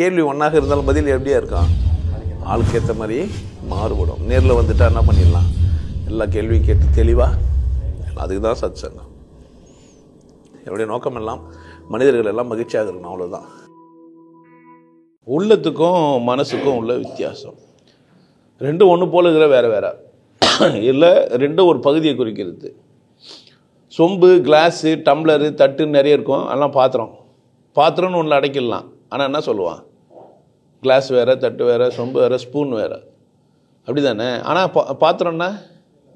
கேள்வி ஒன்றாக இருந்தாலும் பதில் எப்படியா இருக்கான், ஆளுக்கு ஏற்ற மாதிரி மாறுபடும். நேரில் வந்துட்டால் என்ன பண்ணிடலாம், எல்லா கேள்வியும் கேட்டு தெளிவாக. அதுக்கு தான் சத் சங்கம். என்னுடைய நோக்கம் எல்லாம் மனிதர்கள் எல்லாம் மகிழ்ச்சியாக இருக்கணும், அவ்வளோதான். உள்ளத்துக்கும் மனசுக்கும் உள்ள வித்தியாசம் ரெண்டும் ஒன்று போல இருக்கிற வேறு வேறு இல்லை, ரெண்டும் ஒரு பகுதியை குறிக்கிறது. சொம்பு, கிளாஸு, டம்ளரு, தட்டுன்னு நிறைய இருக்கும். அதெல்லாம் பாத்திரம்னு ஒன்றில் அடைக்கிடலாம். ஆனால் என்ன சொல்லுவான், கிளாஸ் வேறு, தட்டு வேறு, சொம்பு வேறு, ஸ்பூன் வேறு, அப்படி தானே? ஆனால் பாத்திரம்னா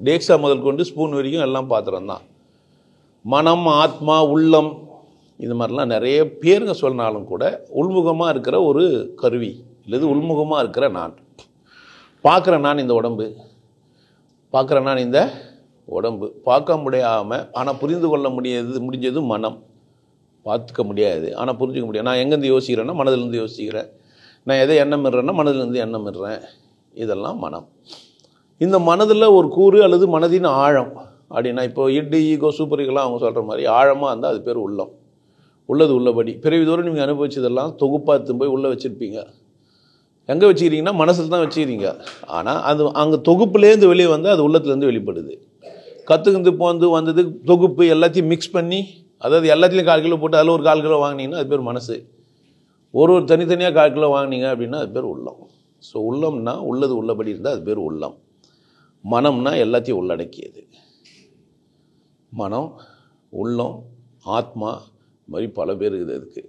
டேக்ஸா முதல் கொண்டு ஸ்பூன் வரைக்கும் எல்லாம் பாத்திரம்தான். மனம், ஆத்மா, உள்ளம், இது மாதிரிலாம் நிறைய பேருங்க சொன்னாலும் கூட உள்முகமாக இருக்கிற ஒரு கருவி, இல்லது உள்முகமாக இருக்கிற நான். பார்க்குற நான் இந்த உடம்பு, பார்க்குற நான் இந்த உடம்பு, பார்க்க முடியாமல் ஆனால் புரிந்து கொள்ள முடிஞ்சது மனம். பார்த்துக்க முடியாது ஆனால் புரிஞ்சிக்க முடியாது. நான் எங்கேருந்து யோசிக்கிறேன்னா மனதிலேருந்து யோசிக்கிறேன். நான் எதை எண்ணம் இடுறேன்னா மனதிலேருந்து எண்ணம் இடுறேன். இதெல்லாம் மனம். இந்த மனதில் ஒரு கூறு அல்லது மனதின் ஆழம் அப்படின்னா, இப்போ இட்டு, ஈகோ, சூப்பர் ஈகோலாம் அவங்க சொல்கிற மாதிரி ஆழமாக இருந்தால் அது பேர் உள்ளம். உள்ளது உள்ளபடி பிறவிதோறும் நீங்கள் அனுபவிச்சதெல்லாம் தொகுப்பாக போய் உள்ளே வச்சுருப்பீங்க. எங்கே வச்சுக்கிறீங்கன்னா மனசில் தான் வச்சுக்கிறீங்க. ஆனால் அது அங்கே தொகுப்புலேருந்து வெளியே வந்து அது உள்ளத்துலேருந்து வெளிப்படுது. கற்றுக்கிட்டு போந்து வந்தது தொகுப்பு எல்லாத்தையும் மிக்ஸ் பண்ணி, அதாவது எல்லாத்துலேயும் 1/4 கிலோ போட்டு அதில் ஒரு 1/4 கிலோ வாங்கினீங்கன்னா அது பேர் மனசு. ஒரு தனித்தனியாக 1/4 கிலோ வாங்கினீங்க அப்படின்னா அது பேர் உள்ளம். ஸோ உள்ளம்னா உள்ளது உள்ளபடி இருந்தால் அது பேர் உள்ளம். மனம்னா எல்லாத்தையும் உள்ளடக்கியது. மனம், உள்ளம், ஆத்மா, மாதிரி பல பேர் இருக்குது. அதுக்கு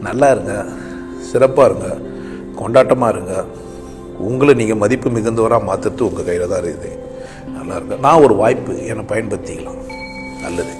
நல்லா இருங்க, சிறப்பாக இருங்க, கொண்டாட்டமாக இருங்க. உங்களை நீங்கள் மதிப்பு மிகுந்தவராக மாற்றுறது உங்கள் கையில் தான் இருக்குது. நல்லா இருங்க. நான் ஒரு வாய்ப்பு என்னை பயன்படுத்திக்கலாம். நல்லது.